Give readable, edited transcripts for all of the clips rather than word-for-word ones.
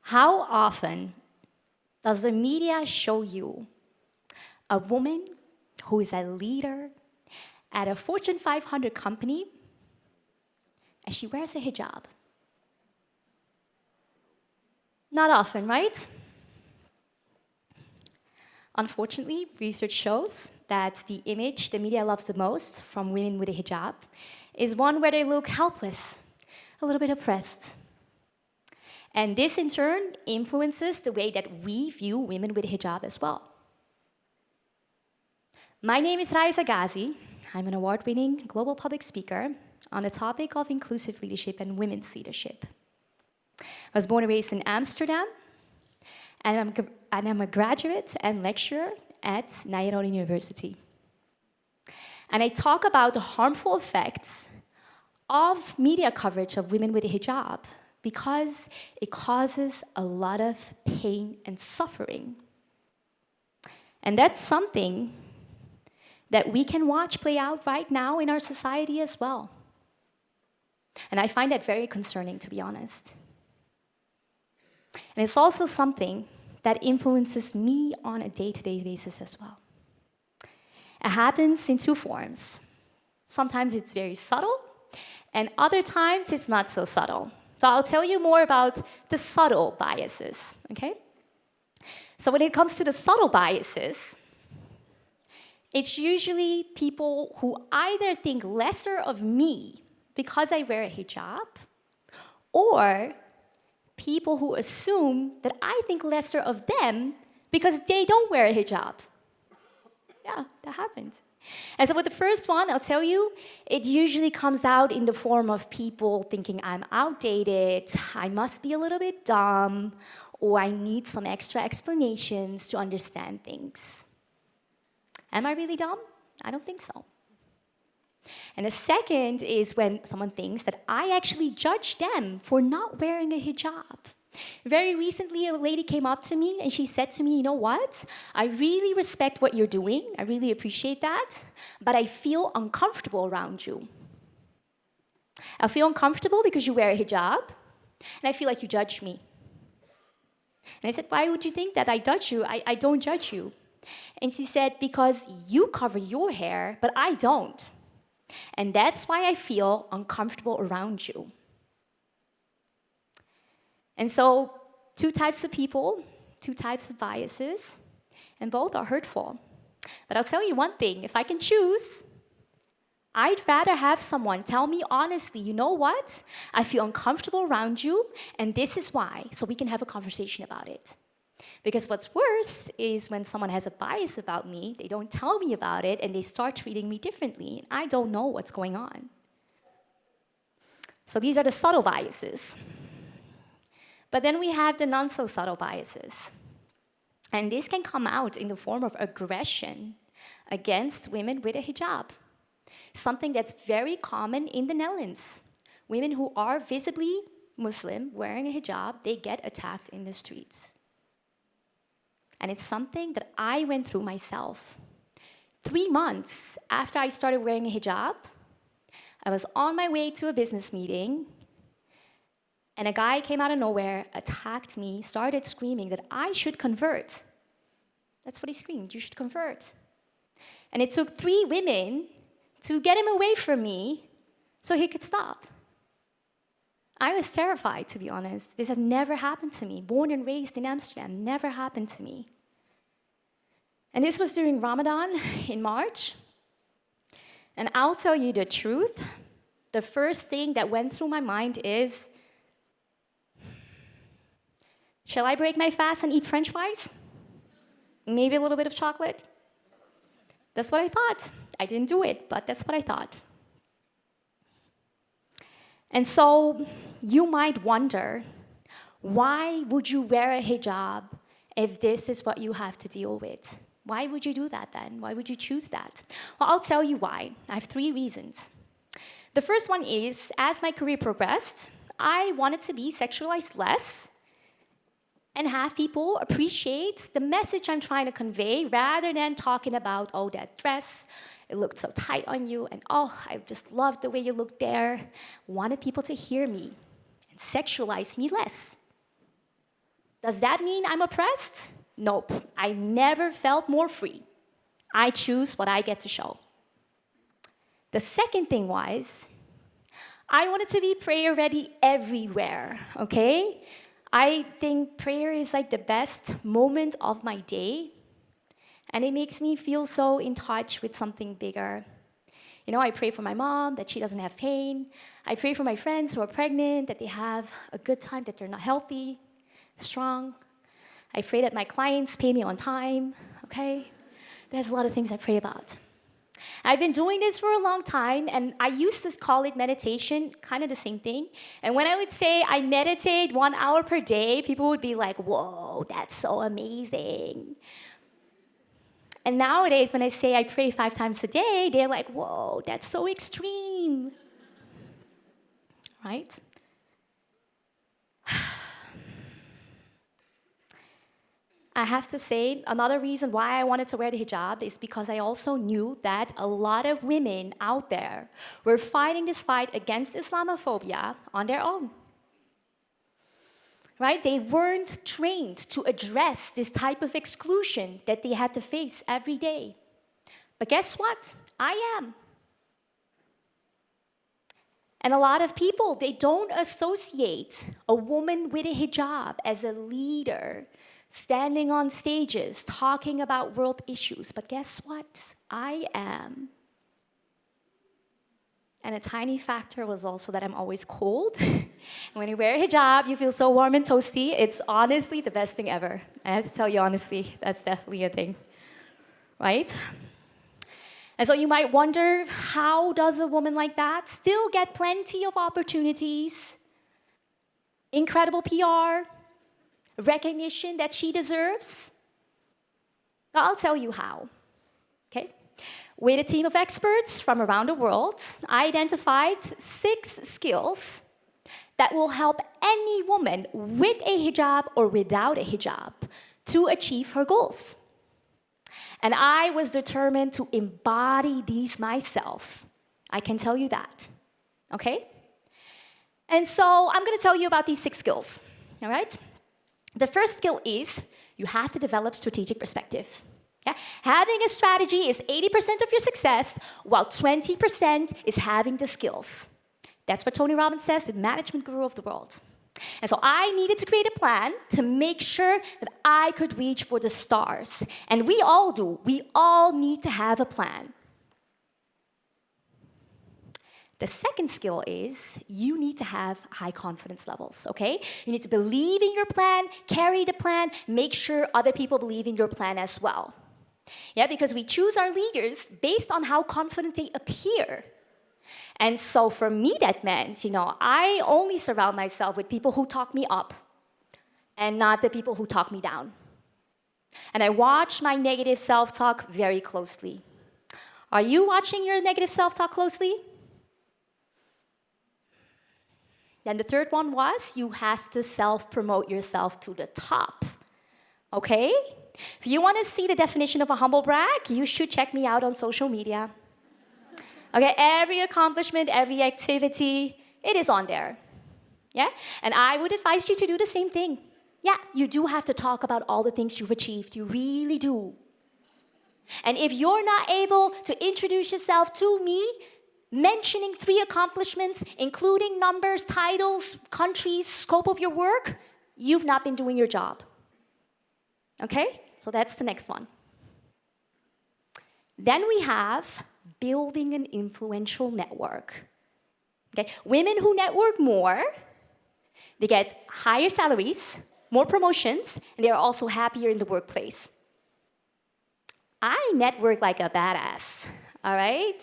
How often does the media show you a woman who is a leader at a Fortune 500 company and she wears a hijab? Not often, right? Unfortunately, research shows that the image the media loves the most from women with a hijab is one where they look helpless, a little bit oppressed. And this, in turn, influences the way that we view women with hijab as well. My name is Raisa Ghazi. I'm an award-winning global public speaker on the topic of inclusive leadership and women's leadership. I was born and raised in Amsterdam, and I'm a graduate and lecturer at Nyenrode University. And I talk about the harmful effects of media coverage of women with a hijab because it causes a lot of pain and suffering. And that's something that we can watch play out right now in our society as well. And I find that very concerning, to be honest. And it's also something that influences me on a day-to-day basis as well. It happens in two forms. Sometimes it's very subtle, and other times it's not so subtle. So I'll tell you more about the subtle biases, okay? So when it comes to the subtle biases, it's usually people who either think lesser of me because I wear a hijab, or people who assume that I think lesser of them because they don't wear a hijab. Yeah, that happens. And so with the first one, I'll tell you, it usually comes out in the form of people thinking I'm outdated, I must be a little bit dumb, or I need some extra explanations to understand things. Am I really dumb? I don't think so. And the second is when someone thinks that I actually judge them for not wearing a hijab. Very recently, a lady came up to me and she said to me, you know what? I really respect what you're doing. I really appreciate that. But I feel uncomfortable around you. I feel uncomfortable because you wear a hijab. And I feel like you judge me. And I said, why would you think that I judge you? I don't judge you. And she said, because you cover your hair, but I don't. And that's why I feel uncomfortable around you. And so, two types of people, two types of biases, and both are hurtful. But I'll tell you one thing, if I can choose, I'd rather have someone tell me honestly, you know what? I feel uncomfortable around you, and this is why, so we can have a conversation about it. Because what's worse is when someone has a bias about me, they don't tell me about it, and they start treating me differently, and I don't know what's going on. So these are the subtle biases. But then we have the not-so-subtle biases. And this can come out in the form of aggression against women with a hijab, something that's very common in the Netherlands. Women who are visibly Muslim wearing a hijab, they get attacked in the streets. And it's something that I went through myself. 3 months after I started wearing a hijab, I was on my way to a business meeting, and a guy came out of nowhere, attacked me, started screaming that I should convert. That's what he screamed, you should convert. And it took 3 women to get him away from me so he could stop. I was terrified, to be honest. This had never happened to me. Born and raised in Amsterdam, never happened to me. And this was during Ramadan in March. And I'll tell you the truth. The first thing that went through my mind is, shall I break my fast and eat French fries? Maybe a little bit of chocolate? That's what I thought. I didn't do it, but that's what I thought. And so you might wonder, why would you wear a hijab if this is what you have to deal with? Why would you do that then? Why would you choose that? Well, I'll tell you why. I have 3 reasons. The first one is, as my career progressed, I wanted to be sexualized less and have people appreciate the message I'm trying to convey rather than talking about, oh, that dress, it looked so tight on you, and oh, I just loved the way you looked there. Wanted people to hear me and sexualize me less. Does that mean I'm oppressed? Nope. I never felt more free. I choose what I get to show. The second thing was, I wanted to be prayer ready everywhere, okay? I think prayer is like the best moment of my day, and it makes me feel so in touch with something bigger. You know, I pray for my mom that she doesn't have pain. I pray for my friends who are pregnant, that they have a good time, that they're not healthy, strong. I pray that my clients pay me on time, okay? There's a lot of things I pray about. I've been doing this for a long time, and I used to call it meditation, kind of the same thing. And when I would say I meditate 1 hour per day, people would be like, whoa, that's so amazing. And nowadays, when I say I pray 5 times a day, they're like, whoa, that's so extreme. Right? I have to say, another reason why I wanted to wear the hijab is because I also knew that a lot of women out there were fighting this fight against Islamophobia on their own. Right? They weren't trained to address this type of exclusion that they had to face every day. But guess what? I am. And a lot of people, they don't associate a woman with a hijab as a leader, standing on stages, talking about world issues. But guess what? I am. And a tiny factor was also that I'm always cold. And when you wear a hijab, you feel so warm and toasty. It's honestly the best thing ever. I have to tell you honestly, that's definitely a thing, right? And so you might wonder, how does a woman like that still get plenty of opportunities, incredible PR, recognition that she deserves? I'll tell you how, okay? With a team of experts from around the world, I identified 6 skills that will help any woman with a hijab or without a hijab to achieve her goals. And I was determined to embody these myself. I can tell you that, okay? And so I'm gonna tell you about these 6 skills, all right? The first skill is you have to develop strategic perspective. Yeah? Having a strategy is 80% of your success, while 20% is having the skills. That's what Tony Robbins says, the management guru of the world. And so I needed to create a plan to make sure that I could reach for the stars. And we all do. We all need to have a plan. The second skill is you need to have high confidence levels, okay? You need to believe in your plan, carry the plan, make sure other people believe in your plan as well. Yeah, because we choose our leaders based on how confident they appear. And so for me, that meant, I only surround myself with people who talk me up and not the people who talk me down. And I watch my negative self-talk very closely. Are you watching your negative self-talk closely? Then the third one was you have to self-promote yourself to the top, okay? If you want to see the definition of a humble brag, you should check me out on social media. Okay, every accomplishment, every activity, it is on there, yeah? And I would advise you to do the same thing. Yeah, you do have to talk about all the things you've achieved, you really do. And if you're not able to introduce yourself to me, mentioning 3 accomplishments, including numbers, titles, countries, scope of your work, you've not been doing your job. Okay? So that's the next one. Then we have building an influential network. Okay? Women who network more, they get higher salaries, more promotions, and they're also happier in the workplace. I network like a badass. All right?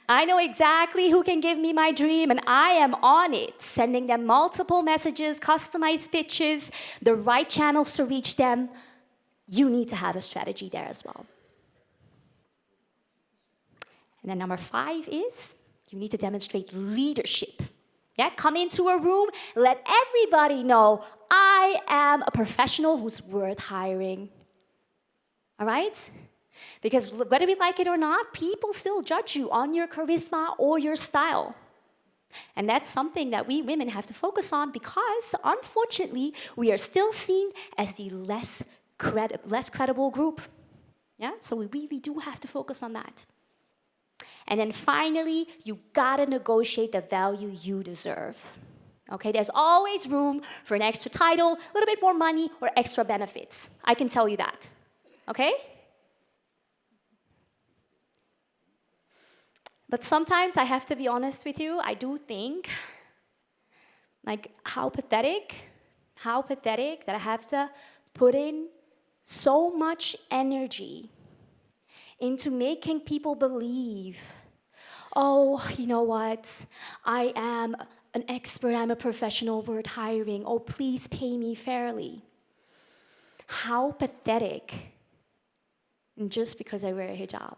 I know exactly who can give me my dream, and I am on it, sending them multiple messages, customized pitches, the right channels to reach them. You need to have a strategy there as well. And then number 5 is you need to demonstrate leadership. Yeah, come into a room, let everybody know I am a professional who's worth hiring. All right? Because whether we like it or not, people still judge you on your charisma or your style. And that's something that we women have to focus on because, unfortunately, we are still seen as the less credible group. Yeah? So we really do have to focus on that. And then finally, you gotta negotiate the value you deserve. Okay, there's always room for an extra title, a little bit more money, or extra benefits. I can tell you that. Okay? But sometimes I have to be honest with you, I do think, like, how pathetic that I have to put in so much energy into making people believe, oh, you know what, I am an expert, I'm a professional, worth hiring, oh, please pay me fairly. How pathetic, and just because I wear a hijab.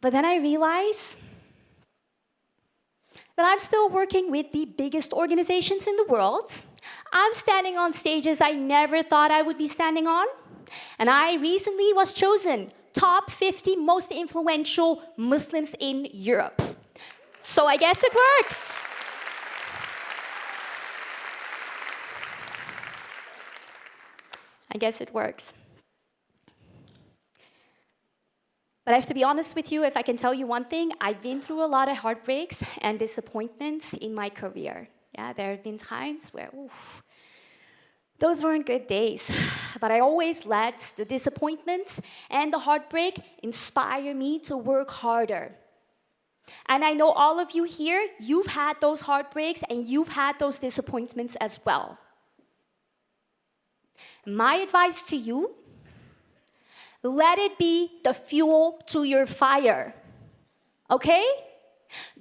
But then I realize that I'm still working with the biggest organizations in the world. I'm standing on stages I never thought I would be standing on. And I recently was chosen top 50 most influential Muslims in Europe. So I guess it works. I guess it works. But I have to be honest with you, if I can tell you one thing, I've been through a lot of heartbreaks and disappointments in my career. Yeah, there have been times where, oof, those weren't good days. But I always let the disappointments and the heartbreak inspire me to work harder. And I know all of you here, you've had those heartbreaks and you've had those disappointments as well. My advice to you, let it be the fuel to your fire, okay?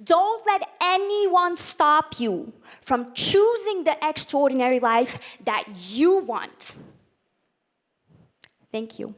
Don't let anyone stop you from choosing the extraordinary life that you want. Thank you.